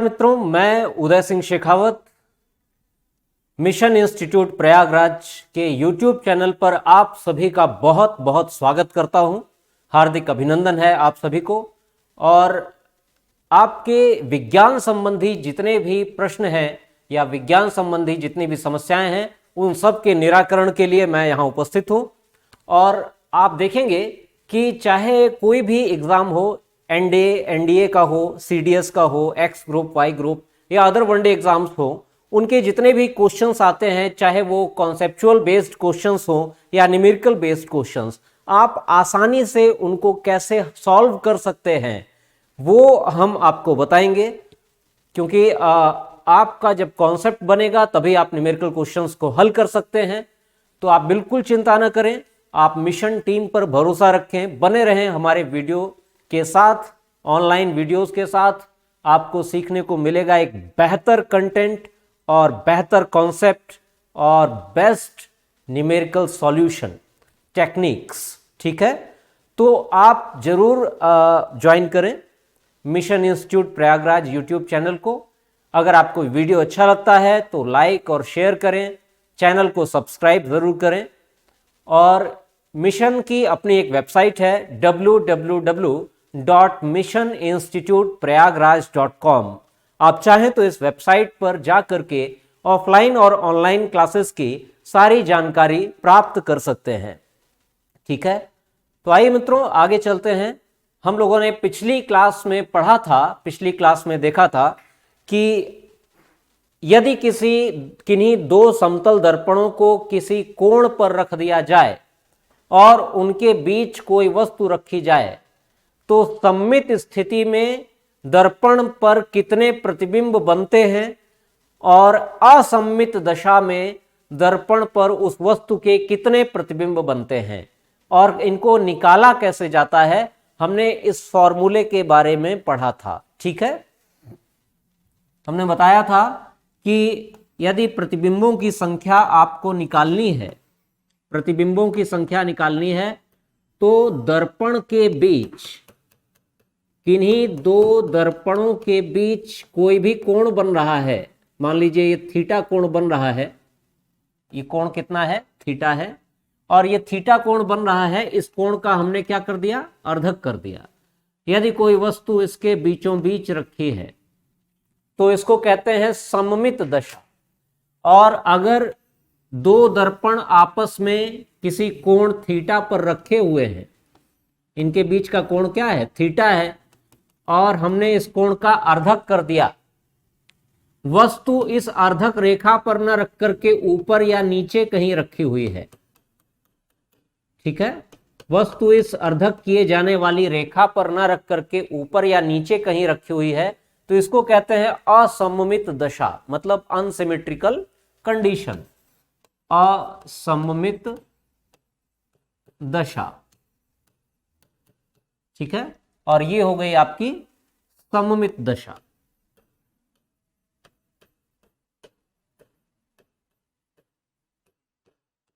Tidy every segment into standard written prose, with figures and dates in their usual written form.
मित्रों, मैं Uday Singh Shekhawat mission institute Prayagraj के YouTube चैनल पर आप सभी का बहुत बहुत स्वागत करता हूं। हार्दिक अभिनंदन है आप सभी को। और आपके विज्ञान संबंधी जितने भी प्रश्न हैं या विज्ञान संबंधी जितनी भी समस्याएं हैं, उन सब के निराकरण के लिए मैं यहाँ उपस्थित हूँ। और आप देखेंगे कि चाहे कोई भी एग्ज़ाम हो, एनडीए का हो, सीडीएस का हो, एक्स ग्रुप, वाई ग्रुप या अदर वनडे एग्जाम्स हो, उनके जितने भी क्वेश्चंस आते हैं, चाहे वो कॉन्सेप्चुअल बेस्ड क्वेश्चंस हो या न्यूमेरिकल बेस्ड क्वेश्चंस, आप आसानी से उनको कैसे सॉल्व कर सकते हैं वो हम आपको बताएंगे। क्योंकि आपका जब कॉन्सेप्ट बनेगा तभी आप न्यूमेरिकल क्वेश्चंस को हल कर सकते हैं। तो आप बिल्कुल चिंता न करें, आप मिशन टीम पर भरोसा रखें, बने रहें हमारे वीडियो के साथ, ऑनलाइन वीडियोस के साथ। आपको सीखने को मिलेगा एक बेहतर कंटेंट और बेहतर कॉन्सेप्ट और बेस्ट न्यूमेरिकल सॉल्यूशन टेक्निक्स। ठीक है, तो आप जरूर ज्वाइन करें mission institute Prayagraj YouTube channel को। अगर आपको वीडियो अच्छा लगता है तो लाइक और शेयर करें, चैनल को सब्सक्राइब जरूर करें। और मिशन की अपनी एक वेबसाइट है www.missioninstituteprayagraj.com। आप चाहें तो इस वेबसाइट पर जा करके ऑफलाइन और ऑनलाइन क्लासेस की सारी जानकारी प्राप्त कर सकते हैं। ठीक है, तो आइए मित्रों आगे चलते हैं। हम लोगों ने पिछली क्लास में पढ़ा था, पिछली क्लास में देखा था कि यदि किन्हीं दो समतल दर्पणों को किसी कोण पर रख दिया जाए और उनके बीच कोई वस्तु रखी जाए तो सममित स्थिति में दर्पण पर कितने प्रतिबिंब बनते हैं और असममित दशा में दर्पण पर उस वस्तु के कितने प्रतिबिंब बनते हैं, और इनको निकाला कैसे जाता है, हमने इस फॉर्मूले के बारे में पढ़ा था। ठीक है, हमने बताया था कि यदि प्रतिबिंबों की संख्या आपको निकालनी है, प्रतिबिंबों की संख्या निकालनी है, तो दर्पण के बीच, किन्हीं दो दर्पणों के बीच कोई भी कोण बन रहा है। मान लीजिए ये थीटा कोण बन रहा है, ये कोण कितना है, थीटा है, और ये थीटा कोण बन रहा है। इस कोण का हमने क्या कर दिया, अर्धक कर दिया। यदि कोई वस्तु इसके बीचों बीच रखी है तो इसको कहते हैं सममित दशा। और अगर दो दर्पण आपस में किसी कोण थीटा पर रखे हुए हैं, इनके बीच का कोण क्या है, थीटा है, और हमने इस कोण का अर्धक कर दिया, वस्तु इस अर्धक रेखा पर न रख करके ऊपर या नीचे कहीं रखी हुई है। ठीक है, वस्तु इस अर्धक किए जाने वाली रेखा पर न रख करके ऊपर या नीचे कहीं रखी हुई है, तो इसको कहते हैं असममित दशा, मतलब अनसिमेट्रिकल कंडीशन, असममित दशा। ठीक है, और ये हो गई आपकी सममित दशा।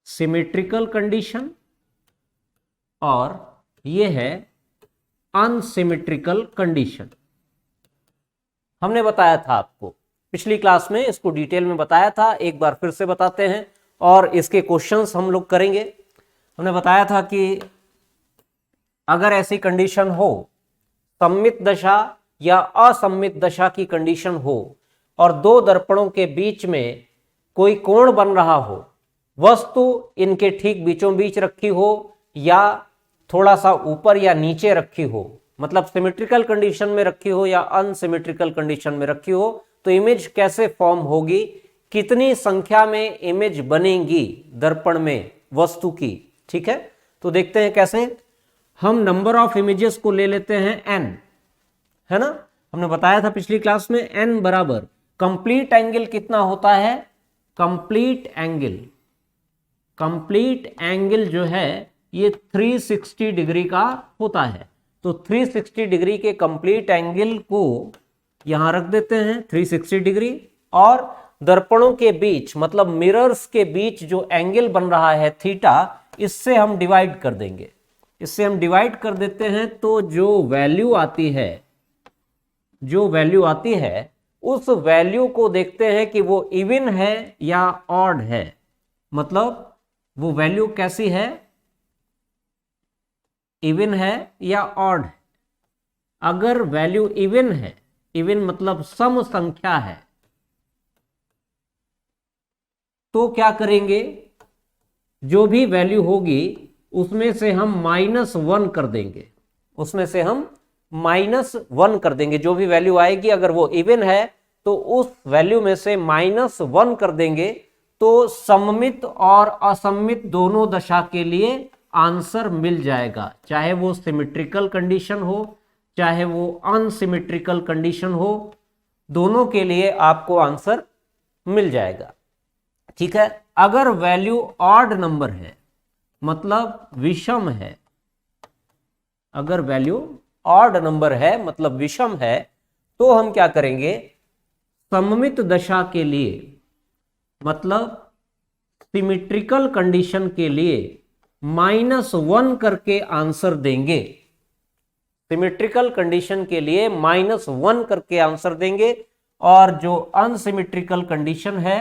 सिमेट्रिकल कंडीशन, और ये है अनसिमेट्रिकल कंडीशन। हमने बताया था आपको पिछली क्लास में, इसको डिटेल में बताया था, एक बार फिर से बताते हैं और इसके क्वेश्चंस हम लोग करेंगे। हमने बताया था कि अगर ऐसी कंडीशन हो, सममित दशा या असममित दशा की कंडीशन हो, और दो दर्पणों के बीच में कोई कोण बन रहा हो, वस्तु इनके ठीक बीचों बीच रखी हो या थोड़ा सा ऊपर या नीचे रखी हो, मतलब सिमेट्रिकल कंडीशन में रखी हो या अनसिमेट्रिकल कंडीशन में रखी हो, तो इमेज कैसे फॉर्म होगी, कितनी संख्या में इमेज बनेगी दर्पण में वस्तु की। ठीक है, तो देखते हैं कैसे। हम नंबर ऑफ इमेजेस को ले लेते हैं n, है ना। हमने बताया था पिछली क्लास में n बराबर कंप्लीट एंगल कितना होता है, कंप्लीट एंगल जो है ये 360 डिग्री का होता है। तो 360 डिग्री के कंप्लीट एंगल को यहां रख देते हैं 360 डिग्री, और दर्पणों के बीच, मतलब मिरर्स के बीच जो एंगल बन रहा है थीटा, इससे हम डिवाइड कर देंगे, इससे हम डिवाइड कर देते हैं। तो जो वैल्यू आती है उस वैल्यू को देखते हैं कि वो इवन है या ऑड है, मतलब वो वैल्यू कैसी है, इवन है या ऑड है। अगर वैल्यू इवन है, इवन मतलब सम संख्या है, तो क्या करेंगे, जो भी वैल्यू होगी उसमें से हम -1 कर देंगे, उसमें से हम -1 कर देंगे। जो भी वैल्यू आएगी अगर वो इवन है तो उस वैल्यू में से -1 कर देंगे, तो सममित और असममित दोनों दशा के लिए आंसर मिल जाएगा, चाहे वो सिमेट्रिकल कंडीशन हो चाहे वो अनसिमेट्रिकल कंडीशन हो, दोनों के लिए आपको आंसर मिल जाएगा। ठीक है, अगर वैल्यू ऑड नंबर है मतलब विषम है, अगर वैल्यू ऑड नंबर है मतलब विषम है, तो हम क्या करेंगे, सममित दशा के लिए मतलब सिमेट्रिकल कंडीशन के लिए -1 करके आंसर देंगे, सिमेट्रिकल कंडीशन के लिए -1 करके आंसर देंगे। और जो अनसिमेट्रिकल कंडीशन है,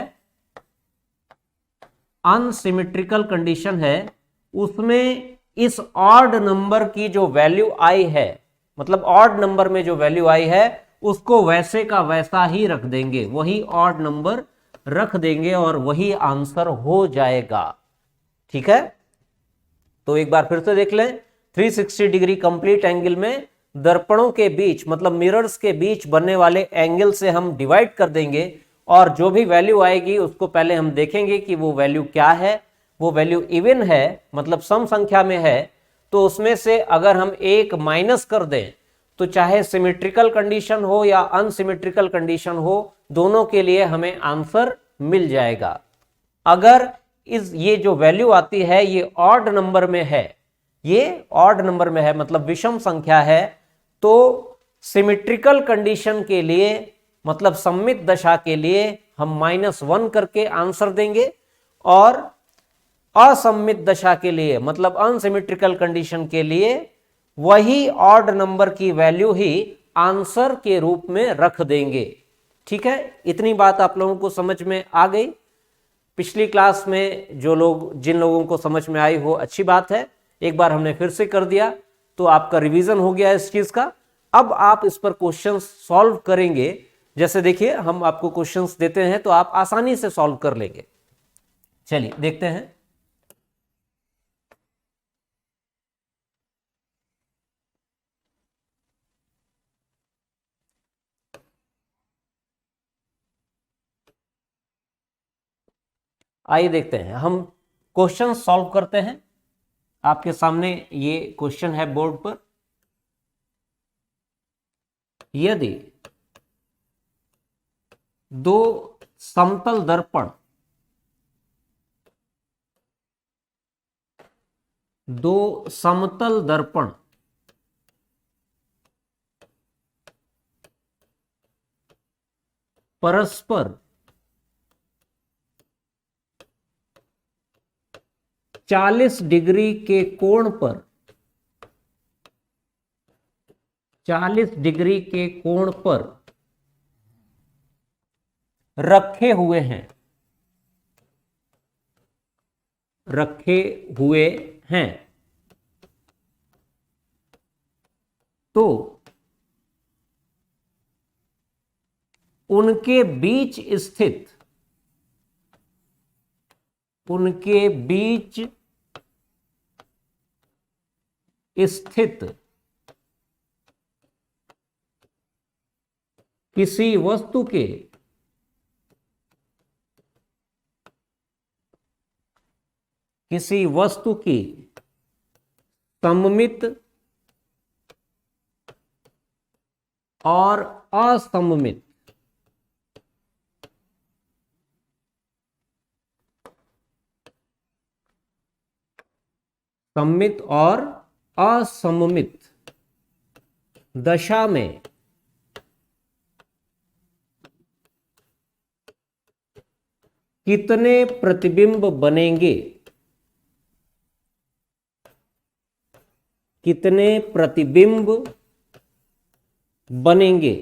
अनसिमेट्रिकल कंडीशन है, उसमें इस ऑड नंबर की जो वैल्यू आई है, मतलब ऑड नंबर में जो वैल्यू आई है उसको वैसे का वैसा ही रख देंगे, वही ऑड नंबर रख देंगे और वही आंसर हो जाएगा। ठीक है, तो एक बार फिर से देख लें, 360 डिग्री कंप्लीट एंगल में दर्पणों के बीच मतलब मिरर्स के बीच बनने वाले एंगल से हम डिवाइड कर देंगे, और जो भी वैल्यू आएगी उसको पहले हम देखेंगे कि वो वैल्यू क्या है। वो वैल्यू इवन है मतलब सम संख्या में है, तो उसमें से अगर हम एक माइनस कर दें तो चाहे सिमेट्रिकल कंडीशन हो या अनसिमेट्रिकल कंडीशन हो, दोनों के लिए हमें आंसर मिल जाएगा। अगर ये जो वैल्यू आती है ये ऑड नंबर में है, ये ऑड नंबर में है मतलब विषम संख्या है, तो सिमेट्रिकल कंडीशन के लिए मतलब सममित दशा के लिए हम -1 करके आंसर देंगे, और असममित दशा के लिए मतलब अनसिमेट्रिकल कंडीशन के लिए वही ऑड नंबर की वैल्यू ही आंसर के रूप में रख देंगे। ठीक है, इतनी बात आप लोगों को समझ में आ गई। पिछली क्लास में जिन लोगों को समझ में आई हो अच्छी बात है, एक बार हमने फिर से कर दिया तो आपका रिवीजन हो गया इस चीज का। अब आप इस पर क्वेश्चंस सॉल्व करेंगे, जैसे देखिए हम आपको क्वेश्चंस देते हैं तो आप आसानी से सॉल्व कर लेंगे। चलिए देखते हैं। आइए देखते हैं, हम क्वेश्चन सॉल्व करते हैं। आपके सामने ये क्वेश्चन है बोर्ड पर। यदि दो समतल दर्पण परस्पर 40 डिग्री के कोण पर 40 डिग्री के कोण पर रखे हुए हैं तो उनके बीच स्थित किसी वस्तु की सममित और असममित सममित और असममित दशा में कितने प्रतिबिंब बनेंगे, कितने प्रतिबिंब बनेंगे।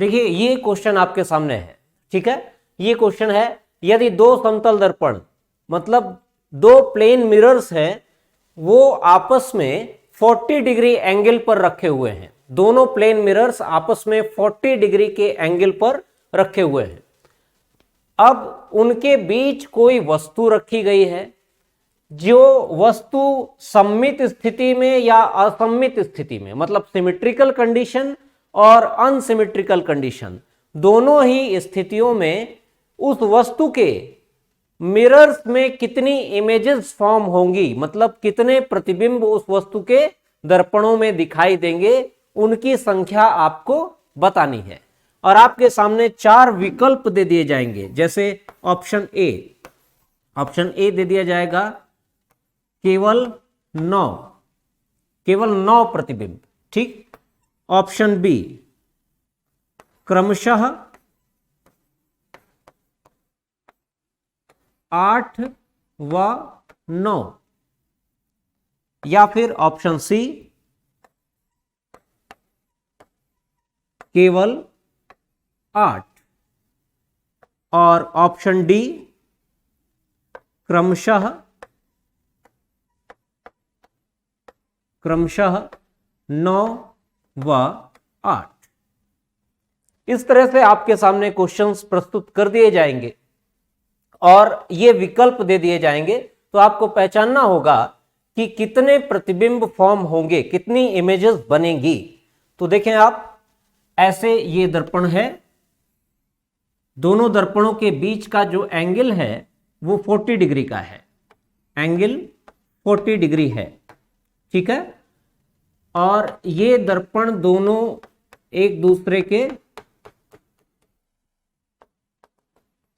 देखिए ये क्वेश्चन आपके सामने है, ठीक है। ये क्वेश्चन है, यदि दो समतल दर्पण मतलब दो प्लेन मिरर्स हैं, वो आपस में 40 डिग्री एंगल पर रखे हुए हैं, दोनों प्लेन मिरर्स आपस में 40 डिग्री के एंगल पर रखे हुए हैं। अब उनके बीच कोई वस्तु रखी गई है, जो वस्तु सममित स्थिति में या असममित स्थिति में, मतलब सिमेट्रिकल कंडीशन और अनसिमेट्रिकल कंडीशन, दोनों ही स्थितियों में उस वस्तु के मिरर्स में कितनी इमेजेस फॉर्म होंगी, मतलब कितने प्रतिबिंब उस वस्तु के दर्पणों में दिखाई देंगे, उनकी संख्या आपको बतानी है। और आपके सामने 4 विकल्प दे दिए जाएंगे, जैसे ऑप्शन ए दे दिया जाएगा केवल 9 प्रतिबिंब, ठीक। ऑप्शन बी क्रमशः 8 व 9, या फिर ऑप्शन सी केवल 8, और ऑप्शन डी क्रमशः 9 व 8। इस तरह से आपके सामने क्वेश्चंस प्रस्तुत कर दिए जाएंगे और ये विकल्प दे दिए जाएंगे, तो आपको पहचानना होगा कि कितने प्रतिबिंब फॉर्म होंगे, कितनी इमेजेस बनेंगी। तो देखें आप, ऐसे ये दर्पण है, दोनों दर्पणों के बीच का जो एंगल है वो 40 डिग्री का है, एंगल 40 डिग्री है, ठीक है। और ये दर्पण दोनों एक दूसरे के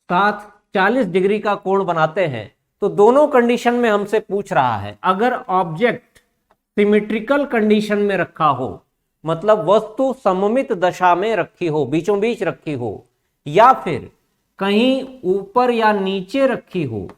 साथ 40 डिग्री का कोण बनाते हैं। तो दोनों कंडीशन में हमसे पूछ रहा है, अगर ऑब्जेक्ट सिमेट्रिकल कंडीशन में रखा हो, मतलब वस्तु सममित दशा में रखी हो, बीचों बीच रखी हो, या फिर कहीं ऊपर या नीचे रखी हो,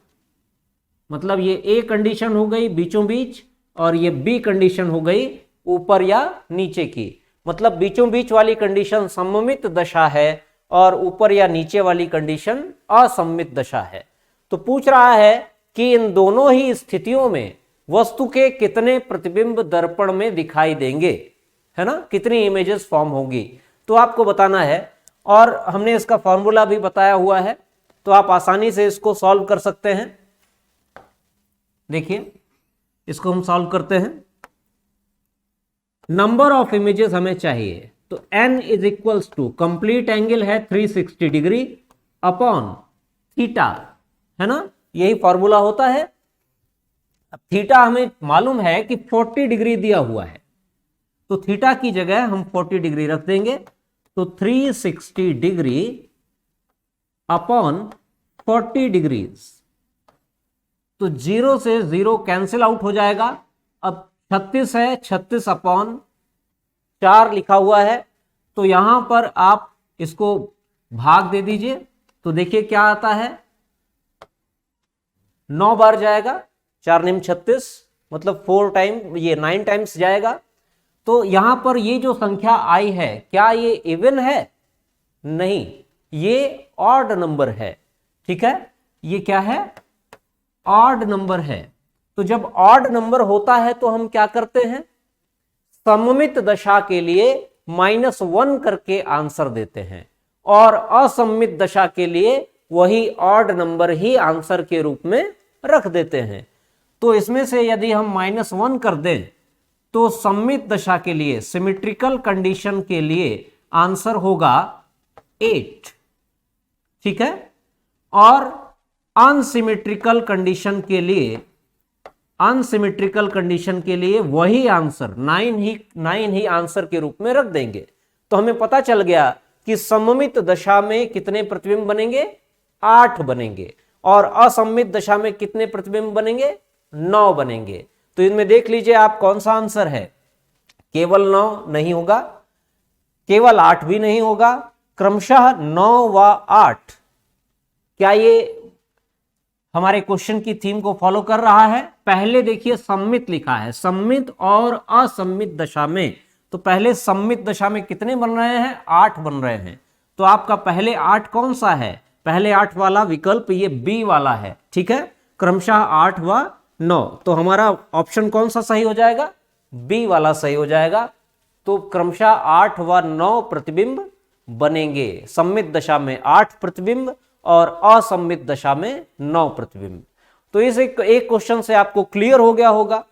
मतलब ये ए कंडीशन हो गई बीचों बीच और ये बी कंडीशन हो गई ऊपर या नीचे की, मतलब बीचों बीच वाली कंडीशन सममित दशा है और ऊपर या नीचे वाली कंडीशन असममित दशा है। तो पूछ रहा है कि इन दोनों ही स्थितियों में वस्तु के कितने प्रतिबिंब दर्पण में दिखाई देंगे, है ना, कितनी इमेजेस फॉर्म होगी, तो आपको बताना है। और हमने इसका फॉर्मूला भी बताया हुआ है, तो आप आसानी से इसको सॉल्व कर सकते हैं। देखिए इसको हम सॉल्व करते हैं। नंबर ऑफ इमेजेस हमें चाहिए, तो n is equals to complete angle है 360 डिग्री अपॉन थीटा, है ना, यही फॉर्मूला होता है। अब थीटा हमें मालूम है कि 40 डिग्री दिया हुआ है, तो थीटा की जगह हम 40 डिग्री रख देंगे, तो 360 डिग्री अपॉन 40 डिग्रीज, तो 0 से 0 कैंसिल आउट हो जाएगा। अब 36 है, 36 अपॉन 4 लिखा हुआ है, तो यहां पर आप इसको भाग दे दीजिए, तो देखिए क्या आता है, 9 बार जाएगा, 4 निम 36, मतलब 4 टाइम, ये 9 टाइम्स जाएगा। तो यहां पर ये जो संख्या आई है, क्या ये इवन है? नहीं, ये ऑड नंबर है, ठीक है, ये क्या है, ऑड नंबर है। तो जब ऑड नंबर होता है तो हम क्या करते हैं, सममित दशा के लिए -1 करके आंसर देते हैं, और असममित दशा के लिए वही ऑड नंबर ही आंसर के रूप में रख देते हैं। तो इसमें से यदि हम -1 कर दें तो सममित दशा के लिए, सिमेट्रिकल कंडीशन के लिए आंसर होगा 8, ठीक है। और अनसिमेट्रिकल कंडीशन के लिए, अनसिमेट्रिकल कंडीशन के लिए वही आंसर 9 ही आंसर के रूप में रख देंगे। तो हमें पता चल गया कि सममित दशा में कितने प्रतिबिंब बनेंगे, 8 बनेंगे, और असममित दशा में कितने प्रतिबिंब बनेंगे, 9 बनेंगे। तो इनमें देख लीजिए आप कौन सा आंसर है, केवल 9 नहीं होगा, केवल 8 भी नहीं होगा, क्रमशः 9 व 8। क्या ये हमारे क्वेश्चन की थीम को फॉलो कर रहा है? पहले देखिए सम्मित लिखा है, सम्मित और असम्मित दशा में, तो पहले सममित दशा में कितने बन रहे हैं? 8 बन रहे हैं। तो आपका पहले 8 कौन सा है? पहले 8 वाला विकल्प ये बी वाला है, ठीक है, क्रमशः 8 व 9। तो हमारा ऑप्शन कौन सा सही हो जाएगा? बी वाला सही हो जाएगा। तो क्रमशः 8 व 9 प्रतिबिंब बनेंगे। सम्मित दशा में 8 प्रतिबिंब और असम्मित दशा में 9 प्रतिबिंब। तो इस एक क्वेश्चन से आपको क्लियर हो गया होगा,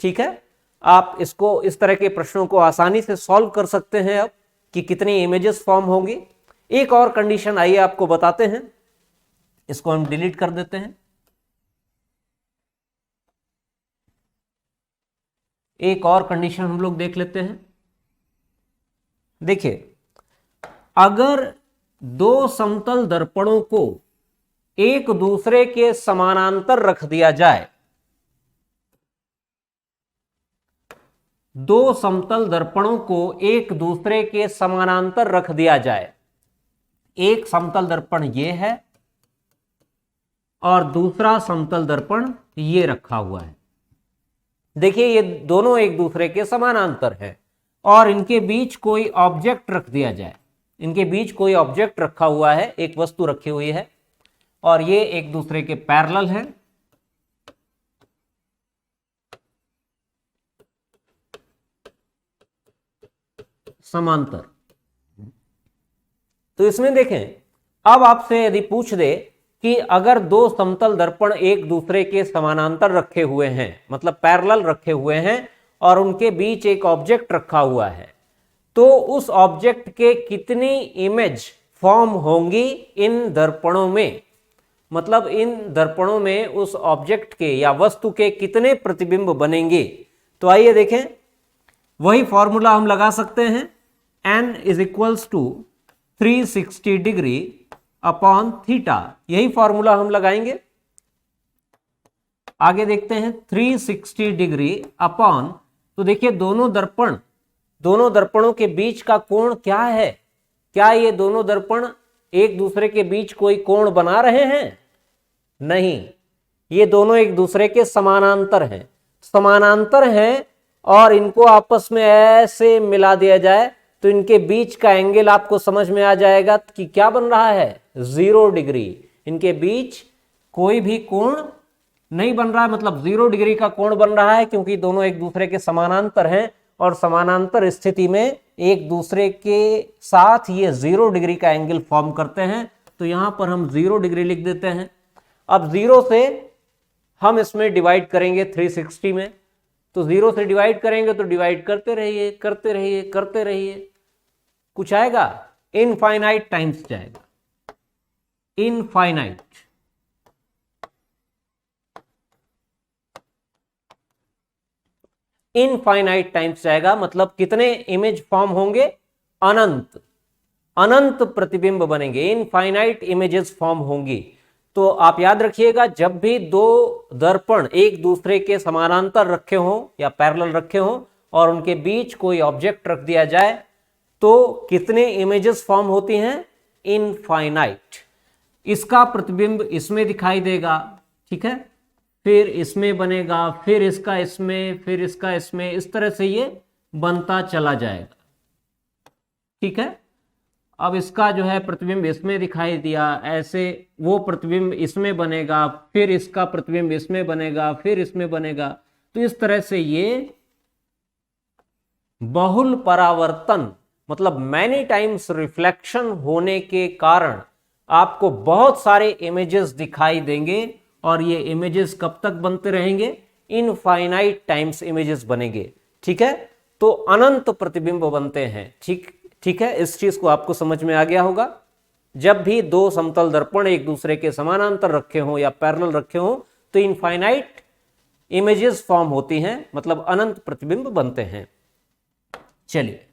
ठीक है। आप इसको, इस तरह के प्रश्नों को आसानी से सॉल्व कर सकते हैं अब कि कितनी इमेजेस फॉर्म होंगी। एक और कंडीशन आइए आपको बताते हैं, इसको हम डिलीट कर देते हैं। एक और कंडीशन हम लोग देख लेते हैं। देखिए, अगर दो समतल दर्पणों को एक दूसरे के समानांतर रख दिया जाए, दो समतल दर्पणों को एक दूसरे के समानांतर रख दिया जाए, एक समतल दर्पण ये है और दूसरा समतल दर्पण ये रखा हुआ है। देखिए, ये दोनों एक दूसरे के समानांतर है और इनके बीच कोई ऑब्जेक्ट रख दिया जाए, इनके बीच कोई ऑब्जेक्ट रखा हुआ है, एक वस्तु रखी हुई है और ये एक दूसरे के पैरेलल है। समांतर। तो इसमें देखें, अब आपसे यदि पूछ दे कि अगर दो समतल दर्पण एक दूसरे के समानांतर रखे हुए हैं, मतलब पैरेलल रखे हुए हैं और उनके बीच एक ऑब्जेक्ट रखा हुआ है, तो उस ऑब्जेक्ट के कितनी इमेज फॉर्म होंगी इन दर्पणों में, मतलब इन दर्पणों में उस ऑब्जेक्ट के या वस्तु के कितने प्रतिबिंब बनेंगे। तो आइए देखें, वही फॉर्मूला हम लगा सकते हैं, n is equals to 360 degree upon theta, यही फॉर्मूला हम लगाएंगे। आगे देखते हैं, 360 डिग्री अपॉन, तो देखिए दोनों दर्पणों के बीच का कोण क्या है? क्या ये दोनों दर्पण एक दूसरे के बीच कोई कोण बना रहे हैं? नहीं, ये दोनों एक दूसरे के समानांतर हैं। समानांतर हैं और इनको आपस में ऐसे मिला दिया जाए तो इनके बीच का एंगल आपको समझ में आ जाएगा कि क्या बन रहा है? 0 डिग्री। इनके बीच कोई भी कोण नहीं बन रहा है, मतलब 0 डिग्री का कोण बन रहा है, क्योंकि दोनों एक दूसरे के समानांतर हैं और समानांतर स्थिति में एक दूसरे के साथ ये 0 डिग्री का एंगल फॉर्म करते हैं। तो यहां पर हम 0 डिग्री लिख देते हैं। अब 0 से हम इसमें डिवाइड करेंगे 360 में, तो 0 से डिवाइड करेंगे तो डिवाइड करते रहिए करते रहिए करते रहिए, कुछ आएगा? इनफाइनाइट टाइम्स जाएगा, इनफाइनाइट। इनफाइनाइट टाइम्स जाएगा, मतलब कितने इमेज फॉर्म होंगे? अनंत, अनंत प्रतिबिंब बनेंगे, इनफाइनाइट इमेजेस फॉर्म होंगी। तो आप याद रखिएगा, जब भी दो दर्पण एक दूसरे के समानांतर रखे हों या पैरेलल रखे हों और उनके बीच कोई ऑब्जेक्ट रख दिया जाए, तो कितने इमेजेस फॉर्म होती हैं? इनफाइनाइट। इसका प्रतिबिंब इसमें दिखाई देगा, ठीक है, फिर इसमें बनेगा, फिर इसका इसमें, फिर इसका इसमें, इस तरह से ये बनता चला जाएगा, ठीक है। अब इसका जो है प्रतिबिंब इसमें दिखाई दिया, ऐसे वो प्रतिबिंब इसमें बनेगा, फिर इसका प्रतिबिंब इसमें बनेगा, फिर इसमें बनेगा। तो इस तरह से ये बहुल परावर्तन, मतलब मैनी टाइम्स रिफ्लेक्शन होने के कारण आपको बहुत सारे इमेजेस दिखाई देंगे और ये इमेजेस कब तक बनते रहेंगे? इनफाइनाइट टाइम्स इमेजेस बनेंगे, ठीक है। तो अनंत प्रतिबिंब बनते हैं, ठीक है। इस चीज को आपको समझ में आ गया होगा। जब भी दो समतल दर्पण एक दूसरे के समानांतर रखे हों या पैरेलल रखे हों तो इनफाइनाइट इमेजेस फॉर्म होती हैं, मतलब अनंत प्रतिबिंब बनते हैं। चलिए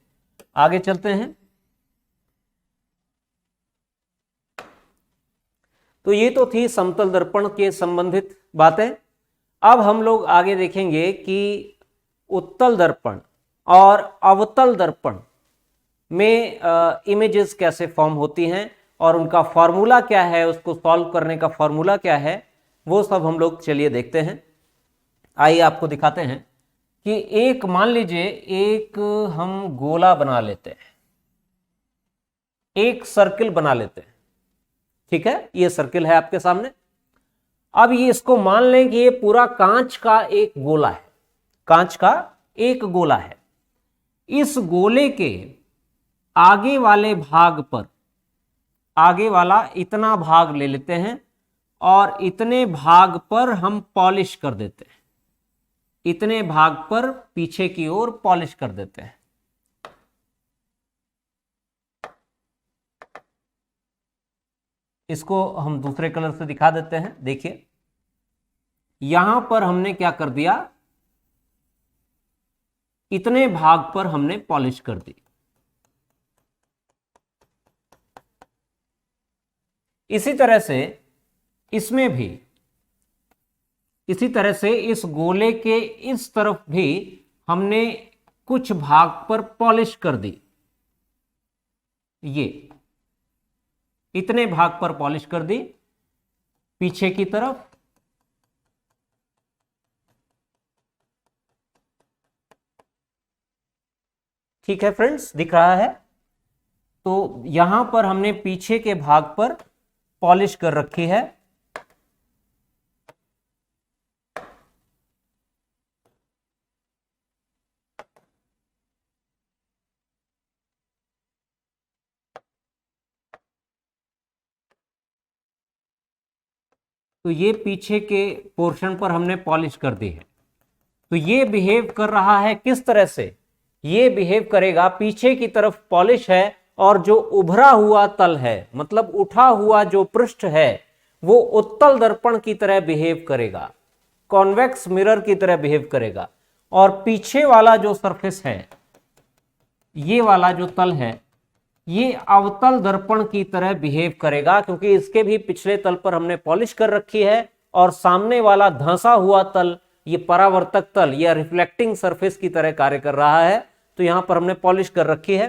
आगे चलते हैं। तो ये तो थी समतल दर्पण के संबंधित बातें। अब हम लोग आगे देखेंगे कि उत्तल दर्पण और अवतल दर्पण में इमेजेस कैसे फॉर्म होती हैं और उनका फॉर्मूला क्या है, उसको सॉल्व करने का फॉर्मूला क्या है, वो सब हम लोग चलिए देखते हैं। आइए आपको दिखाते हैं। कि एक मान लीजिए एक हम गोला बना लेते हैं, एक सर्किल बना लेते हैं, ठीक है, ये सर्किल है आपके सामने। अब ये इसको मान लें कि ये पूरा कांच का एक गोला है, कांच का एक गोला है। इस गोले के आगे वाले भाग पर, आगे वाला इतना भाग ले लेते हैं और इतने भाग पर हम पॉलिश कर देते हैं, इतने भाग पर पीछे की ओर पॉलिश कर देते हैं। इसको हम दूसरे कलर से दिखा देते हैं। देखिए यहां पर हमने क्या कर दिया, इतने भाग पर हमने पॉलिश कर दी। इसी तरह से इसमें भी, इसी तरह से इस गोले के इस तरफ भी हमने कुछ भाग पर पॉलिश कर दी, ये इतने भाग पर पॉलिश कर दी पीछे की तरफ। ठीक है फ्रेंड्स, दिख रहा है। तो यहां पर हमने पीछे के भाग पर पॉलिश कर रखी है। तो ये पीछे के पोर्शन पर हमने पॉलिश कर दी है। तो ये बिहेव कर रहा है किस तरह से, ये बिहेव करेगा, पीछे की तरफ पॉलिश है और जो उभरा हुआ तल है, मतलब उठा हुआ जो पृष्ठ है, वो उत्तल दर्पण की तरह बिहेव करेगा, कॉन्वेक्स मिरर की तरह बिहेव करेगा। और पीछे वाला जो सरफेस है, ये वाला जो तल है, ये अवतल दर्पण की तरह बिहेव करेगा, क्योंकि इसके भी पिछले तल पर हमने पॉलिश कर रखी है और सामने वाला धंसा हुआ तल, ये परावर्तक तल या रिफ्लेक्टिंग सरफेस की तरह कार्य कर रहा है। तो यहां पर हमने पॉलिश कर रखी है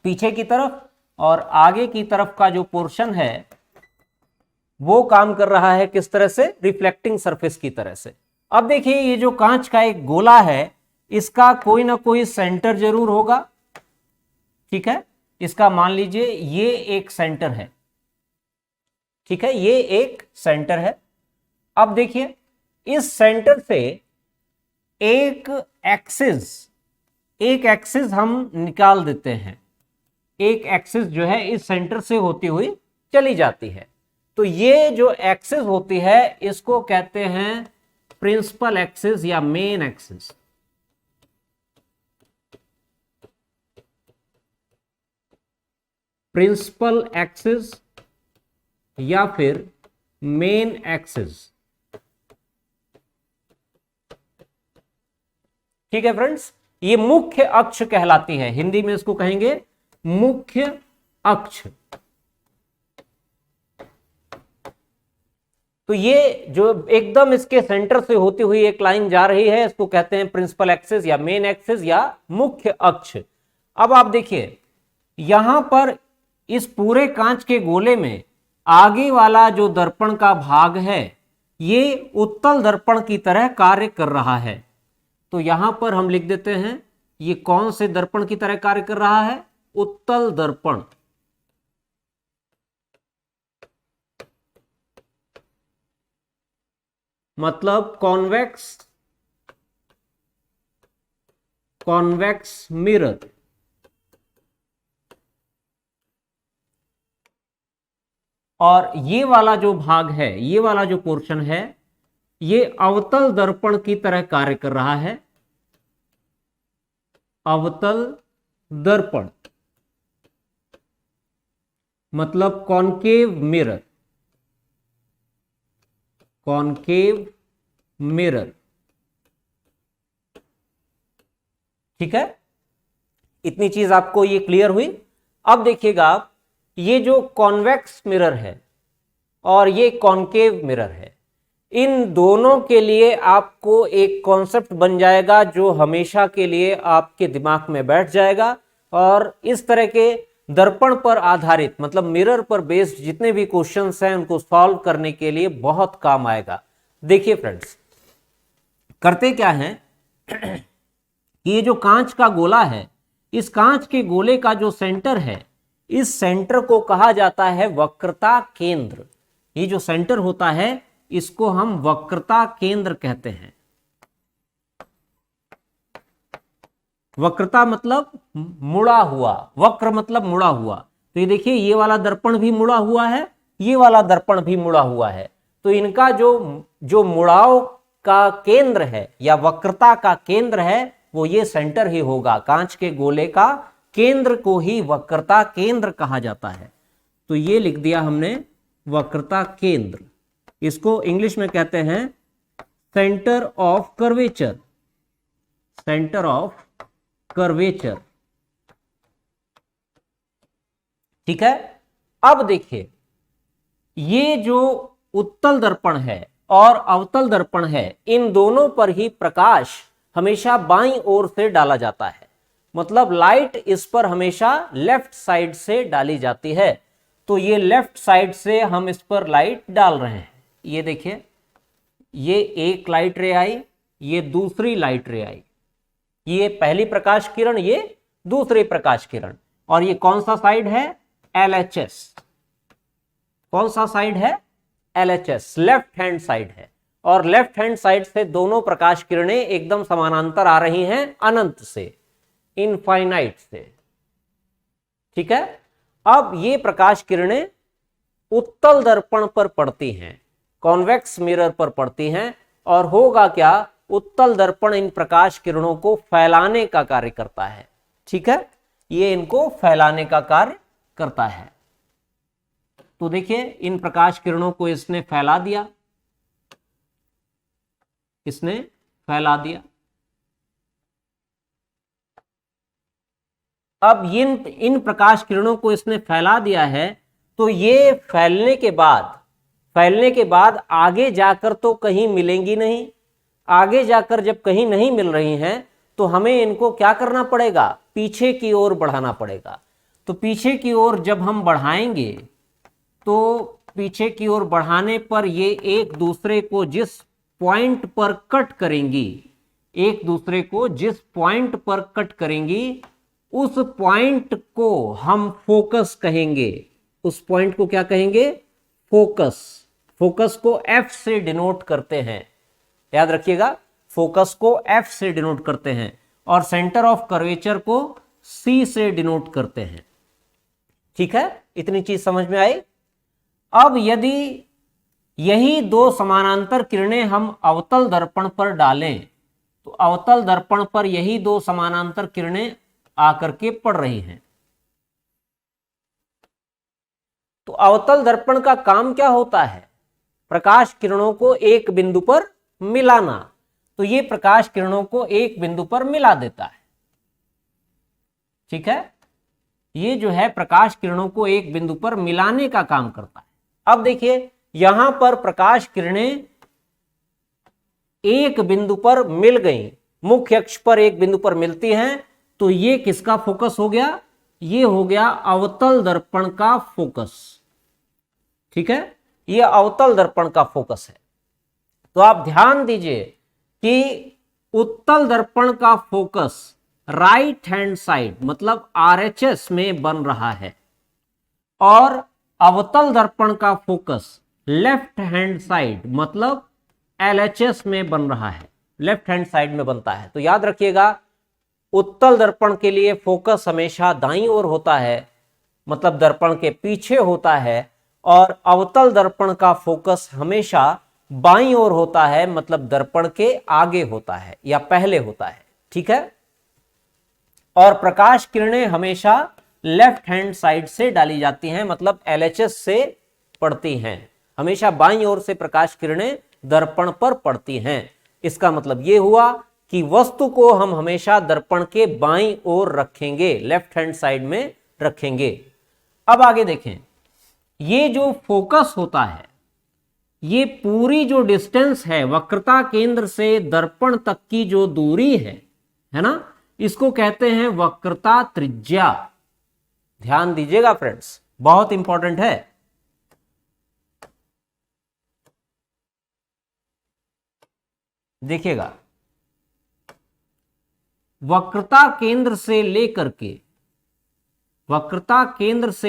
पीछे की तरफ, और आगे की तरफ का जो पोर्शन है वो काम कर रहा है किस तरह से, रिफ्लेक्टिंग सरफेस की तरह से। अब देखिए ये जो कांच का एक गोला है, इसका कोई ना कोई सेंटर जरूर होगा, ठीक है। इसका मान लीजिए ये एक सेंटर है, ठीक है, ये एक सेंटर है। अब देखिए इस सेंटर से एक एक्सिस हम निकाल देते हैं, एक एक्सिस जो है इस सेंटर से होती हुई चली जाती है। तो ये जो एक्सिस होती है इसको कहते हैं प्रिंसिपल एक्सिस या मेन एक्सिस। प्रिंसिपल एक्सिस या फिर मेन एक्सिस, ठीक है फ्रेंड्स। ये मुख्य अक्ष कहलाती है, हिंदी में इसको कहेंगे मुख्य अक्ष। तो ये जो एकदम इसके सेंटर से होती हुई एक लाइन जा रही है, इसको कहते हैं प्रिंसिपल एक्सिस या मेन एक्सिस या मुख्य अक्ष। अब आप देखिए यहां पर इस पूरे कांच के गोले में आगे वाला जो दर्पण का भाग है, ये उत्तल दर्पण की तरह कार्य कर रहा है। तो यहां पर हम लिख देते हैं ये कौन से दर्पण की तरह कार्य कर रहा है, उत्तल दर्पण। मतलब कॉन्वेक्स मिरर। और ये वाला जो भाग है, ये वाला जो पोर्शन है, ये अवतल दर्पण की तरह कार्य कर रहा है, अवतल दर्पण मतलब कॉनकेव मिरर, कॉनकेव मिरर, ठीक है। इतनी चीज आपको ये क्लियर हुई। अब देखिएगा आप, ये जो कॉन्वेक्स मिरर है और ये कॉनकेव मिरर है, इन दोनों के लिए आपको एक कॉन्सेप्ट बन जाएगा जो हमेशा के लिए आपके दिमाग में बैठ जाएगा, और इस तरह के दर्पण पर आधारित मतलब मिरर पर बेस्ड जितने भी क्वेश्चंस हैं उनको सॉल्व करने के लिए बहुत काम आएगा। देखिए फ्रेंड्स, करते क्या हैं ये जो कांच का गोला है, इस कांच के गोले का जो सेंटर है, इस सेंटर को कहा जाता है वक्रता केंद्र। ये जो सेंटर होता है इसको हम वक्रता केंद्र कहते हैं। वक्रता मतलब मुड़ा हुआ, वक्र मतलब मुड़ा हुआ। तो ये देखिए, ये वाला दर्पण भी मुड़ा हुआ है, ये वाला दर्पण भी मुड़ा हुआ है। तो इनका जो मुड़ाव का केंद्र है या वक्रता का केंद्र है वो ये सेंटर ही होगा। कांच के गोले का केंद्र को ही वक्रता केंद्र कहा जाता है। तो ये लिख दिया हमने वक्रता केंद्र। इसको इंग्लिश में कहते हैं centre of curvature, centre of curvature. ठीक है। अब देखिए, ये जो उत्तल दर्पण है और अवतल दर्पण है, इन दोनों पर ही प्रकाश हमेशा बाईं ओर से डाला जाता है। मतलब लाइट इस पर हमेशा लेफ्ट साइड से डाली जाती है। तो ये लेफ्ट साइड से हम इस पर लाइट डाल रहे हैं। ये देखिए, ये एक लाइट रे आई, ये दूसरी लाइट रे आई, ये पहली प्रकाश किरण, ये दूसरी प्रकाश किरण। और ये कौन सा साइड है? LHS। कौन सा साइड है? LHS, लेफ्ट हैंड साइड है। और लेफ्ट हैंड साइड से दोनों प्रकाश किरणें एकदम समानांतर आ रही हैं, अनंत से, इनफाइनाइट से। ठीक है। अब ये प्रकाश किरणें उत्तल दर्पण पर पड़ती हैं, कॉन्वेक्स मिरर पर पड़ती हैं। और होगा क्या? उत्तल दर्पण इन प्रकाश किरणों को फैलाने का कार्य करता है। ठीक है, ये इनको फैलाने का कार्य करता है। तो देखिए, इन प्रकाश किरणों को इसने फैला दिया, इसने फैला दिया। अब इन प्रकाश किरणों को इसने फैला दिया है। तो ये फैलने के बाद आगे जाकर तो कहीं मिलेंगी नहीं। आगे जाकर जब कहीं नहीं मिल रही हैं तो हमें इनको क्या करना पड़ेगा? पीछे की ओर बढ़ाना पड़ेगा। तो पीछे की ओर जब हम बढ़ाएंगे तो पीछे की ओर बढ़ाने पर ये एक दूसरे को जिस पॉइंट पर कट करेंगी, एक दूसरे को जिस पॉइंट पर कट करेंगी, उस पॉइंट को हम फोकस कहेंगे। उस पॉइंट को क्या कहेंगे? फोकस। फोकस को F से डिनोट करते हैं, याद रखिएगा, फोकस को F से डिनोट करते हैं। और सेंटर ऑफ कर्वेचर को C से डिनोट करते हैं। ठीक है, इतनी चीज समझ में आई। अब यदि यही दो समानांतर किरणें हम अवतल दर्पण पर डालें तो अवतल दर्पण पर यही दो समानांतर किरणें आकर के पड़ रही हैं। तो अवतल दर्पण का काम क्या होता है? प्रकाश किरणों को एक बिंदु पर मिलाना। तो ये प्रकाश किरणों को एक बिंदु पर मिला देता है। ठीक है, ये जो है प्रकाश किरणों को एक बिंदु पर मिलाने का काम करता है। अब देखिए, यहां पर प्रकाश किरणें एक बिंदु पर मिल गई, मुख्य अक्ष पर एक बिंदु पर मिलती हैं। तो ये किसका फोकस हो गया? ये हो गया अवतल दर्पण का फोकस। ठीक है, ये अवतल दर्पण का फोकस है। तो आप ध्यान दीजिए कि उत्तल दर्पण का फोकस राइट हैंड साइड मतलब RHS में बन रहा है और अवतल दर्पण का फोकस लेफ्ट हैंड साइड मतलब LHS में बन रहा है, लेफ्ट हैंड साइड में बनता है। तो याद रखिएगा, उत्तल दर्पण के लिए फोकस हमेशा दाईं ओर होता है, मतलब दर्पण के पीछे होता है। और अवतल दर्पण का फोकस हमेशा बाईं ओर होता है, मतलब दर्पण के आगे होता है या पहले होता है। ठीक है, और प्रकाश किरणें हमेशा लेफ्ट हैंड साइड से डाली जाती हैं, मतलब LHS से पड़ती हैं। हमेशा बाईं ओर से प्रकाश किरणें दर्पण पर पड़ती हैं। इसका मतलब यह हुआ कि वस्तु को हम हमेशा दर्पण के बाईं ओर रखेंगे, लेफ्ट हैंड साइड में रखेंगे। अब आगे देखें, ये जो फोकस होता है, ये पूरी जो डिस्टेंस है वक्रता केंद्र से दर्पण तक की जो दूरी है ना, इसको कहते हैं वक्रता त्रिज्या। ध्यान दीजिएगा फ्रेंड्स, बहुत इंपॉर्टेंट है। देखिएगा, वक्रता केंद्र से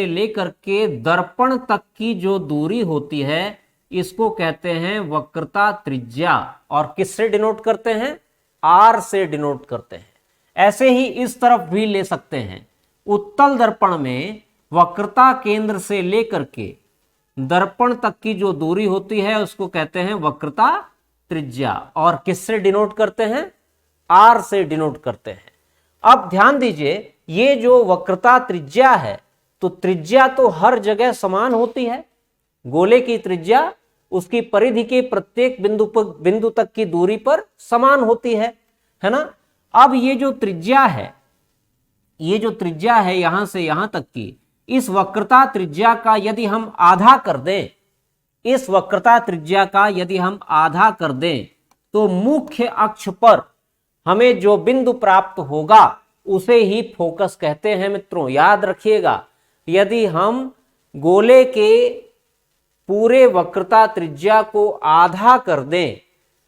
लेकर के दर्पण तक की जो दूरी होती है इसको कहते हैं वक्रता त्रिज्या। और किससे डिनोट करते हैं? आर से डिनोट करते हैं। ऐसे ही इस तरफ भी ले सकते हैं। उत्तल दर्पण में वक्रता केंद्र से लेकर के दर्पण तक की जो दूरी होती है उसको कहते हैं वक्रता त्रिज्या। और किससे डिनोट करते हैं? आर से डिनोट करते हैं। अब ध्यान दीजिए, ये जो वक्रता त्रिज्या है, तो त्रिज्या तो हर जगह समान होती है। गोले की त्रिज्या उसकी परिधि के प्रत्येक बिंदु तक की दूरी पर समान होती है ना। अब ये जो त्रिज्या है यहां से यहां तक की, इस वक्रता त्रिज्या का यदि हम आधा कर दें, तो मुख्य अक्ष पर हमें जो बिंदु प्राप्त होगा उसे ही फोकस कहते हैं। मित्रों याद रखिएगा, यदि हम गोले के पूरे वक्रता त्रिज्या को आधा कर दें,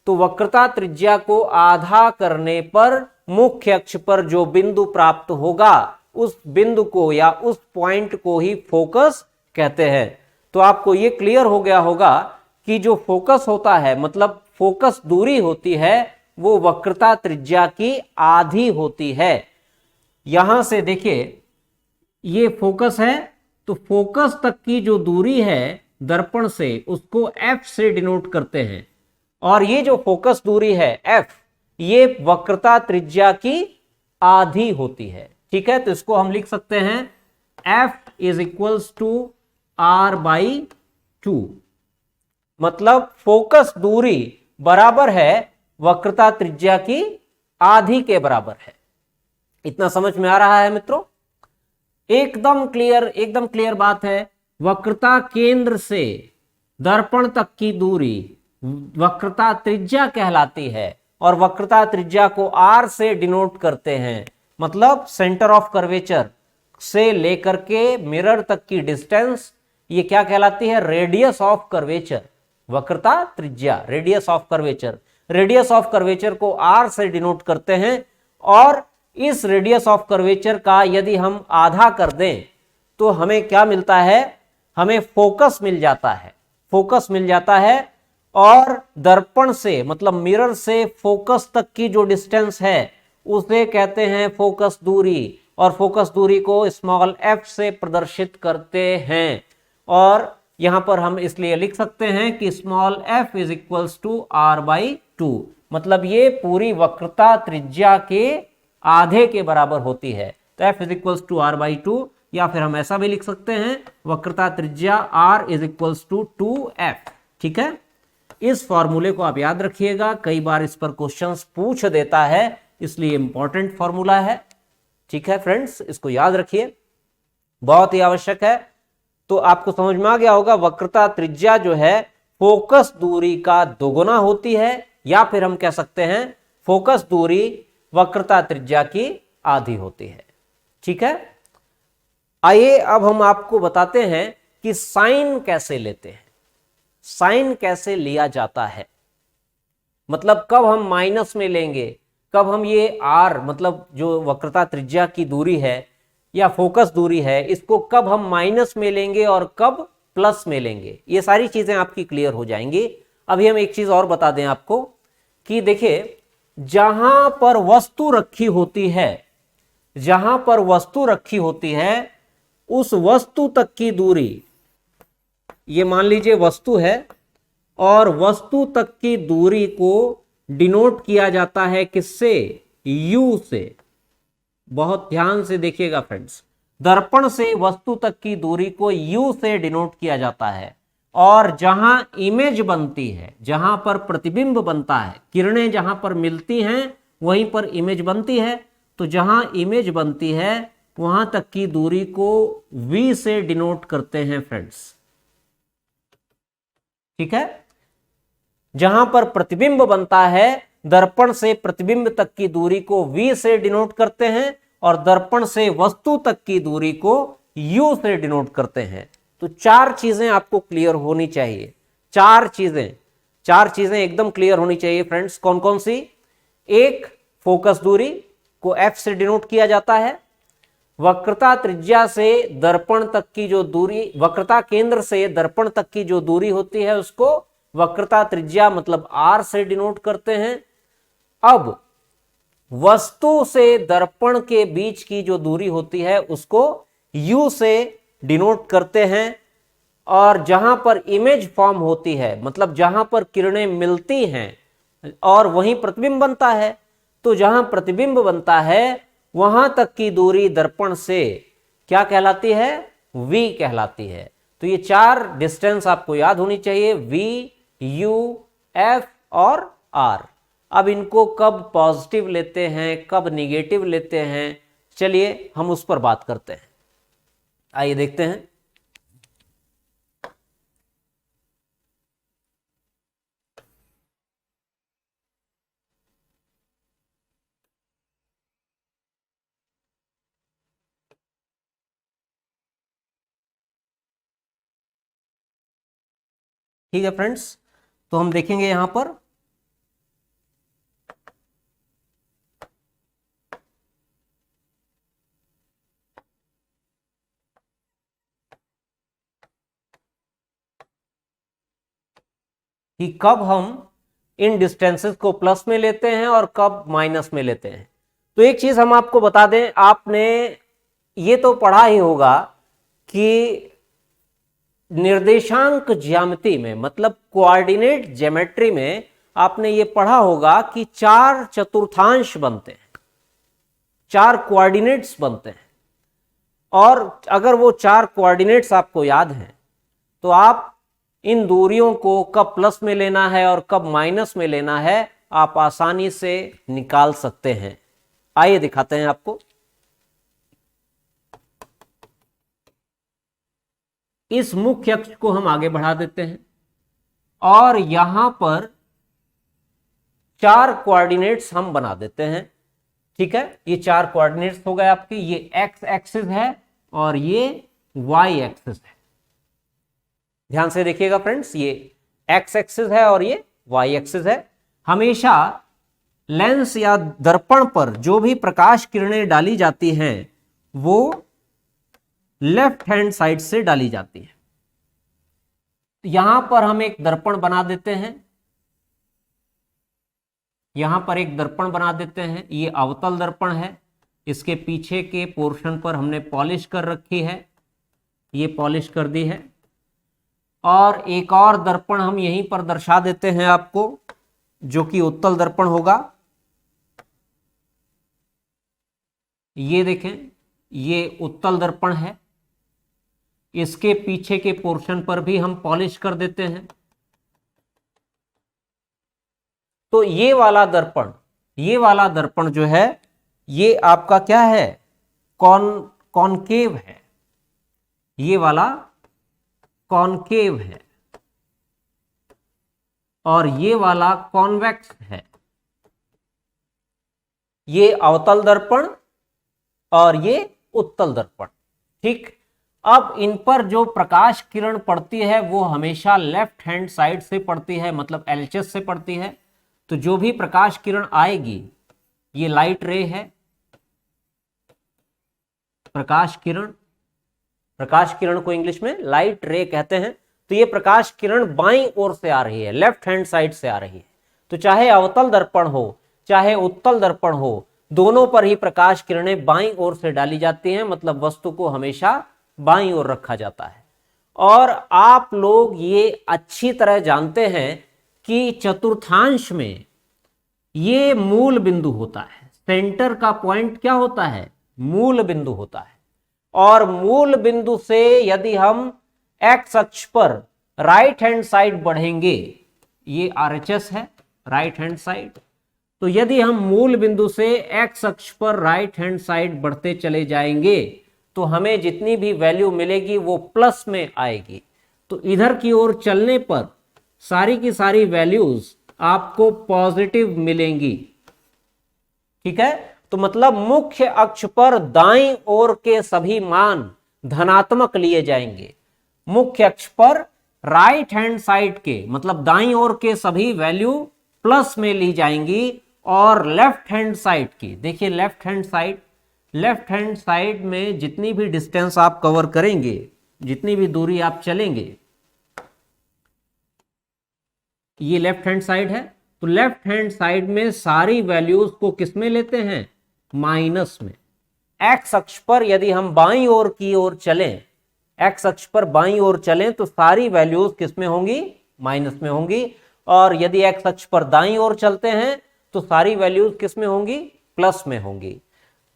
तो वक्रता त्रिज्या को आधा करने पर मुख्य अक्ष पर जो बिंदु प्राप्त होगा उस बिंदु को या उस पॉइंट को ही फोकस कहते हैं। तो आपको यह क्लियर हो गया होगा कि जो फोकस होता है, मतलब फोकस दूरी होती है, वो वक्रता त्रिज्या की आधी होती है। यहां से देखिए, ये फोकस है, तो फोकस तक की जो दूरी है दर्पण से, उसको F से डिनोट करते हैं। और ये जो फोकस दूरी है F, ये वक्रता त्रिज्या की आधी होती है। ठीक है, तो इसको हम लिख सकते हैं F is equals to R/2। मतलब फोकस दूरी बराबर है वक्रता त्रिज्या की आधी के बराबर है। इतना समझ में आ रहा है मित्रों? एकदम क्लियर बात है। वक्रता केंद्र से दर्पण तक की दूरी वक्रता त्रिज्या कहलाती है, और वक्रता त्रिज्या को R से डिनोट करते हैं। मतलब सेंटर ऑफ कर्वेचर से लेकर के मिरर तक की डिस्टेंस, ये क्या कहलाती है? Radius of curvature. वक्रता त्रिज्या, रेडियस ऑफ कर्वेचर को R से डिनोट करते हैं। और इस रेडियस ऑफ कर्वेचर का यदि हम आधा कर दें तो हमें क्या मिलता है? हमें फोकस मिल जाता है। और दर्पण से, मतलब मिरर से फोकस तक की जो डिस्टेंस है उसे कहते हैं फोकस दूरी। और फोकस दूरी को स्मॉल f से प्रदर्शित करते हैं। और यहां पर हम इसलिए लिख सकते हैं कि small f is equals to R/2। मतलब ये पूरी वक्रता त्रिज्या के आधे के बराबर होती है। तो f is equals to R/2, या फिर हम ऐसा भी लिख सकते हैं वक्रता त्रिज्या R is equals to 2f। ठीक है, इस फॉर्मूले को आप याद रखिएगा, कई बार इस पर क्वेश्चंस पूछ देता है, इसलिए इंपॉर्टेंट फॉर्मूला है। ठीक है फ्रेंड्स, इसको याद रखिए, बहुत ही आवश्यक है। तो आपको समझ में आ गया होगा, वक्रता त्रिज्या जो है फोकस दूरी का दोगुना होती है, या फिर हम कह सकते हैं फोकस दूरी वक्रता त्रिज्या की आधी होती है। ठीक है, आइए अब हम आपको बताते हैं कि साइन कैसे लेते हैं, साइन कैसे लिया जाता है। मतलब कब हम माइनस में लेंगे, कब हम ये R, मतलब जो वक्रता त्रिज्या की दूरी है या फोकस दूरी है, इसको कब हम माइनस में लेंगे और कब प्लस में लेंगे, ये सारी चीजें आपकी क्लियर हो जाएंगी। अभी हम एक चीज और बता दें आपको कि देखिए, जहां पर वस्तु रखी होती है, उस वस्तु तक की दूरी, ये मान लीजिए वस्तु है, और वस्तु तक की दूरी को डिनोट किया जाता है किससे? U से। बहुत ध्यान से देखिएगा फ्रेंड्स, दर्पण से वस्तु तक की दूरी को U से डिनोट किया जाता है। और जहां इमेज बनती है, जहां पर प्रतिबिंब बनता है, किरणें जहां पर मिलती हैं वहीं पर इमेज बनती है, तो जहां इमेज बनती है वहां तक की दूरी को V से डिनोट करते हैं फ्रेंड्स। ठीक है, जहां पर प्रतिबिंब बनता है, दर्पण से प्रतिबिंब तक की दूरी को V से डिनोट करते हैं, और दर्पण से वस्तु तक की दूरी को U से डिनोट करते हैं। तो चार चीजें आपको क्लियर होनी चाहिए, चार चीजें एकदम क्लियर होनी चाहिए फ्रेंड्स। कौन कौन सी? एक, फोकस दूरी, को F से डिनोट किया जाता है। वक्रता त्रिज्या से दर्पण तक की जो दूरी, वक्रता केंद्र से दर्पण तक की जो दूरी होती है उसको वक्रता त्रिज्या मतलब R से डिनोट करते हैं। अब वस्तु से दर्पण के बीच की जो दूरी होती है उसको U से डिनोट करते हैं। और जहां पर इमेज फॉर्म होती है, मतलब जहां पर किरणें मिलती हैं और वहीं प्रतिबिंब बनता है, तो जहां प्रतिबिंब बनता है वहां तक की दूरी दर्पण से क्या कहलाती है? V कहलाती है। तो ये 4 डिस्टेंस आपको याद होनी चाहिए, V, U, F और R। अब इनको कब पॉजिटिव लेते हैं, कब निगेटिव लेते हैं, चलिए हम उस पर बात करते हैं। आइए देखते हैं। ठीक है फ्रेंड्स, तो हम देखेंगे यहां पर कि कब हम इन डिस्टेंसेस को प्लस में लेते हैं और कब माइनस में लेते हैं। तो एक चीज हम आपको बता दें, आपने ये तो पढ़ा ही होगा कि निर्देशांक ज्यामिति में, मतलब कोऑर्डिनेट ज्योमेट्री में आपने ये पढ़ा होगा कि 4 चतुर्थांश बनते हैं, 4 कोऑर्डिनेट्स बनते हैं। और अगर वो 4 कोऑर्डिनेट्स आपको याद हैं तो आप इन दूरियों को कब प्लस में लेना है और कब माइनस में लेना है आप आसानी से निकाल सकते हैं। आइए दिखाते हैं आपको। इस मुख्य अक्ष को हम आगे बढ़ा देते हैं और यहां पर 4 कोऑर्डिनेट्स हम बना देते हैं। ठीक है, ये 4 कोऑर्डिनेट्स हो गए आपके। ये एक्स एक्सिस है और ये वाई एक्सिस है। ध्यान से देखिएगा फ्रेंड्स, ये एक्स एक्सिस है और ये वाई एक्सिस है। हमेशा लेंस या दर्पण पर जो भी प्रकाश किरणें डाली जाती हैं वो लेफ्ट हैंड साइड से डाली जाती है। यहां पर हम एक दर्पण बना देते हैं, यहां पर एक दर्पण बना देते हैं। ये अवतल दर्पण है, इसके पीछे के पोर्शन पर हमने पॉलिश कर रखी है, ये पॉलिश कर दी है। और एक और दर्पण हम यहीं पर दर्शा देते हैं आपको, जो कि उत्तल दर्पण होगा। ये देखें, ये उत्तल दर्पण है, इसके पीछे के पोर्शन पर भी हम पॉलिश कर देते हैं। तो ये वाला दर्पण जो है ये आपका क्या है? कॉनकेव है, ये वाला कॉनकेव है और ये वाला कॉन्वेक्स है। ये अवतल दर्पण और ये उत्तल दर्पण। ठीक, अब इन पर जो प्रकाश किरण पड़ती है वो हमेशा लेफ्ट हैंड साइड से पड़ती है, मतलब एलएचएस से पड़ती है। तो जो भी प्रकाश किरण आएगी, ये लाइट रे है, प्रकाश किरण को इंग्लिश में लाइट रे कहते हैं। तो ये प्रकाश किरण बाईं ओर से आ रही है, लेफ्ट हैंड साइड से आ रही है। तो चाहे अवतल दर्पण हो चाहे उत्तल दर्पण हो, दोनों पर ही प्रकाश किरणें बाईं ओर से डाली जाती हैं, मतलब वस्तु को हमेशा बाईं ओर रखा जाता है। और आप लोग ये अच्छी तरह जानते हैं कि चतुर्थांश में ये मूल बिंदु होता है। सेंटर का पॉइंट क्या होता है? मूल बिंदु होता है। और मूल बिंदु से यदि हम एक्स अक्ष पर राइट हैंड साइड बढ़ेंगे, ये आरएचएस है राइट हैंड साइड, तो यदि हम मूल बिंदु से एक्स अक्ष पर राइट हैंड साइड बढ़ते चले जाएंगे तो हमें जितनी भी वैल्यू मिलेगी वो प्लस में आएगी। तो इधर की ओर चलने पर सारी की सारी वैल्यूज आपको पॉजिटिव मिलेंगी। ठीक है, तो मतलब मुख्य अक्ष पर दाईं ओर के सभी मान धनात्मक लिए जाएंगे। मुख्य अक्ष पर राइट हैंड साइड के, मतलब दाईं ओर के सभी वैल्यू प्लस में ली जाएंगी और लेफ्ट हैंड साइड की, देखिए लेफ्ट हैंड साइड में जितनी भी डिस्टेंस आप कवर करेंगे, जितनी भी दूरी आप चलेंगे, ये लेफ्ट हैंड साइड है, तो लेफ्ट हैंड साइड में सारी वैल्यूज को किस में लेते हैं, माइनस में। एक्स अक्ष पर यदि हम बाईं ओर की ओर चलें, एक्स अक्ष पर बाईं ओर चलें तो सारी वैल्यूज किस में होंगी, माइनस में होंगी। और यदि एक्स अक्ष पर दाईं ओर चलते हैं तो सारी वैल्यूज किस में होंगी, प्लस में होंगी।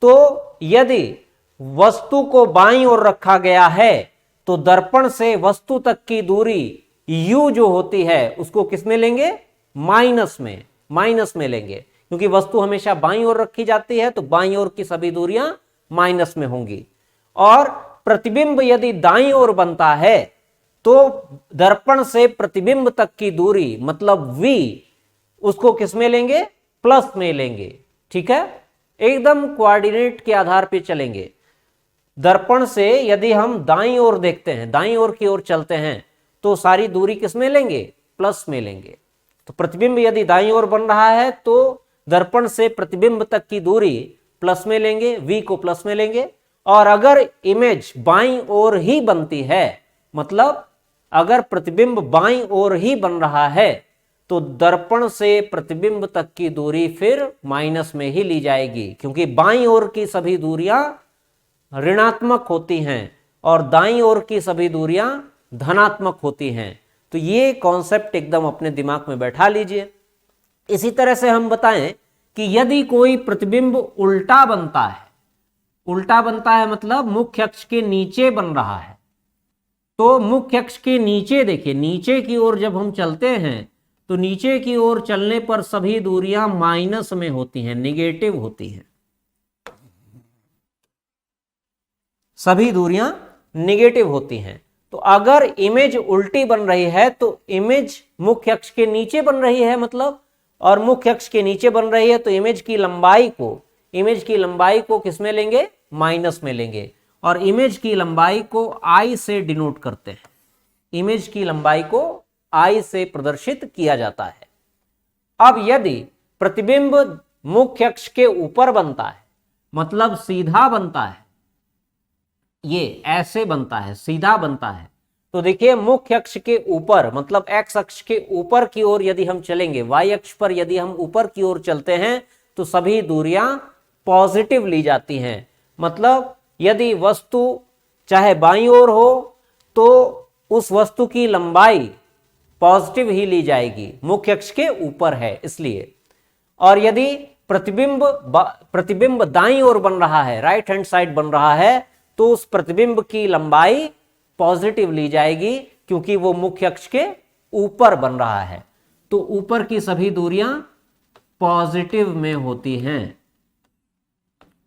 तो यदि वस्तु को बाईं ओर रखा गया है तो दर्पण से वस्तु तक की दूरी u जो होती है उसको किस में लेंगे, माइनस में लेंगे, क्योंकि वस्तु हमेशा बाईं ओर रखी जाती है तो बाईं ओर की सभी दूरियां माइनस में होंगी। और प्रतिबिंब यदि दाईं ओर बनता है तो दर्पण से प्रतिबिंब तक की दूरी मतलब v, उसको किस में लेंगे, प्लस में लेंगे। ठीक है, एकदम कोऑर्डिनेट के आधार पे चलेंगे। दर्पण से यदि हम दाईं ओर देखते हैं, दाईं ओर की ओर चलते हैं तो सारी दूरी किस में लेंगे, प्लस में लेंगे। तो प्रतिबिंब यदि दाईं ओर बन रहा है तो दर्पण से प्रतिबिंब तक की दूरी प्लस में लेंगे, v को प्लस में लेंगे। और अगर इमेज बाईं ओर ही बनती है, मतलब अगर प्रतिबिंब बाईं ओर ही बन रहा है तो दर्पण से प्रतिबिंब तक की दूरी फिर माइनस में ही ली जाएगी, क्योंकि बाईं ओर की सभी दूरियां ऋणात्मक होती हैं और दाईं ओर की सभी दूरियां धनात्मक होती हैं। तो ये कॉन्सेप्ट एकदम अपने दिमाग में बैठा लीजिए। इसी तरह से हम बताएं कि यदि कोई प्रतिबिंब उल्टा बनता है मतलब मुख्य अक्ष के नीचे बन रहा है, तो मुख्य अक्ष के नीचे देखिए, नीचे की ओर जब हम चलते हैं तो नीचे की ओर चलने पर सभी दूरियां माइनस में होती हैं, निगेटिव होती हैं, सभी दूरियां निगेटिव होती हैं। तो अगर इमेज उल्टी बन रही है तो इमेज मुख्य अक्ष के नीचे बन रही है मतलब, और मुख्य अक्ष के नीचे बन रही है तो इमेज की लंबाई को किस में लेंगे, माइनस में लेंगे। और इमेज की लंबाई को आई से डिनोट करते हैं, इमेज की लंबाई को आई से प्रदर्शित किया जाता है। अब यदि प्रतिबिंब मुख्य अक्ष के ऊपर बनता है, मतलब सीधा बनता है, ये ऐसे बनता है, सीधा बनता है, तो देखिए मुख्य अक्ष के ऊपर मतलब एक्स अक्ष के ऊपर की ओर यदि हम चलेंगे, वाई अक्ष पर यदि हम ऊपर की ओर चलते हैं तो सभी दूरियां पॉजिटिव ली जाती हैं। मतलब यदि वस्तु चाहे बाईं ओर हो तो उस वस्तु की लंबाई पॉजिटिव ही ली जाएगी, मुख्य अक्ष के ऊपर है इसलिए। और यदि प्रतिबिंब दाईं ओर बन रहा है, राइट हैंड साइड बन रहा है, तो उस प्रतिबिंब की लंबाई पॉजिटिव ली जाएगी, क्योंकि वो मुख्य अक्ष के ऊपर बन रहा है। तो ऊपर की सभी दूरियां पॉजिटिव में होती हैं,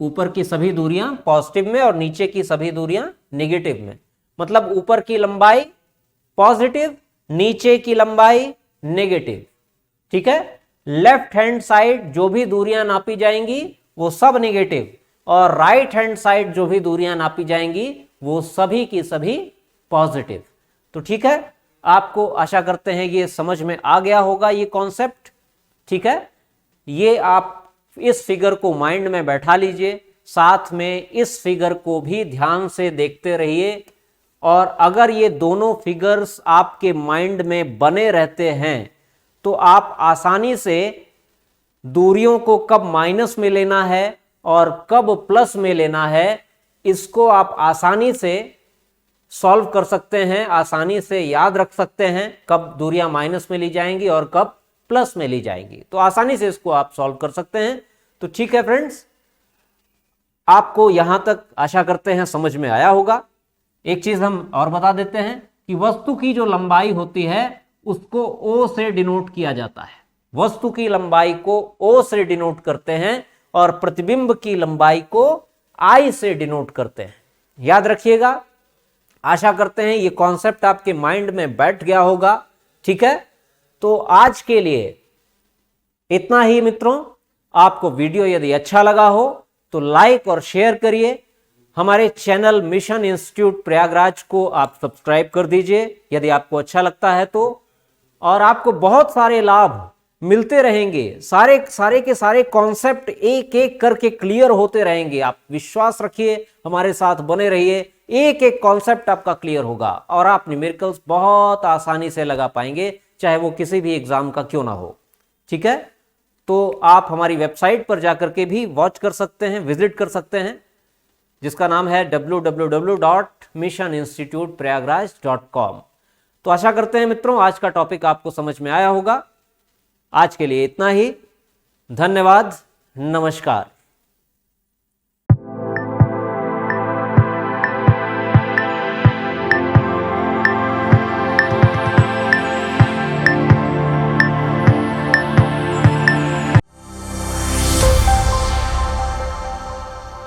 ऊपर की सभी दूरियां पॉजिटिव में और नीचे की सभी दूरियां नेगेटिव में। मतलब ऊपर की लंबाई पॉजिटिव, नीचे की लंबाई नेगेटिव। ठीक है, लेफ्ट हैंड साइड जो भी दूरियां नापी जाएंगी वो सब नेगेटिव, और राइट हैंड साइड जो भी दूरियां नापी जाएंगी वो सभी की सभी पॉजिटिव। तो ठीक है, आपको आशा करते हैं ये समझ में आ गया होगा ये कॉन्सेप्ट। ठीक है, ये आप इस फिगर को माइंड में बैठा लीजिए, साथ में इस फिगर को भी ध्यान से देखते रहिए। और अगर ये दोनों फिगर्स आपके माइंड में बने रहते हैं तो आप आसानी से दूरियों को कब माइनस में लेना है और कब प्लस में लेना है, इसको आप आसानी से सॉल्व कर सकते हैं, आसानी से याद रख सकते हैं कब दूरियां माइनस में ली जाएंगी और कब प्लस में ली जाएंगी। तो आसानी से इसको आप सॉल्व कर सकते हैं। तो ठीक है फ्रेंड्स, आपको यहां तक आशा करते हैं समझ में आया होगा। एक चीज हम और बता देते हैं कि वस्तु की जो लंबाई होती है उसको O से डिनोट किया जाता है, वस्तु की लंबाई को O से डिनोट करते हैं और प्रतिबिंब की लंबाई को I से डिनोट करते हैं। याद रखिएगा, आशा करते हैं ये कॉन्सेप्ट आपके माइंड में बैठ गया होगा। ठीक है, तो आज के लिए इतना ही मित्रों। आपको वीडियो यदि अच्छा लगा हो तो लाइक और शेयर करिए। हमारे चैनल मिशन इंस्टीट्यूट प्रयागराज को आप सब्सक्राइब कर दीजिए यदि आपको अच्छा लगता है तो। और आपको बहुत सारे लाभ मिलते रहेंगे, सारे के सारे कॉन्सेप्ट एक एक करके क्लियर होते रहेंगे। आप विश्वास रखिए, हमारे साथ बने रहिए, एक एक कॉन्सेप्ट आपका क्लियर होगा और आप न्यूमेरिकल्स बहुत आसानी से लगा पाएंगे, चाहे वो किसी भी एग्जाम का क्यों ना हो। ठीक है, तो आप हमारी वेबसाइट पर जाकर के भी वॉच कर सकते हैं, विजिट कर सकते हैं, जिसका नाम है www.missioninstituteprayagraj.com। तो आशा करते हैं मित्रों आज का टॉपिक आपको समझ में आया होगा। आज के लिए इतना ही, धन्यवाद, नमस्कार।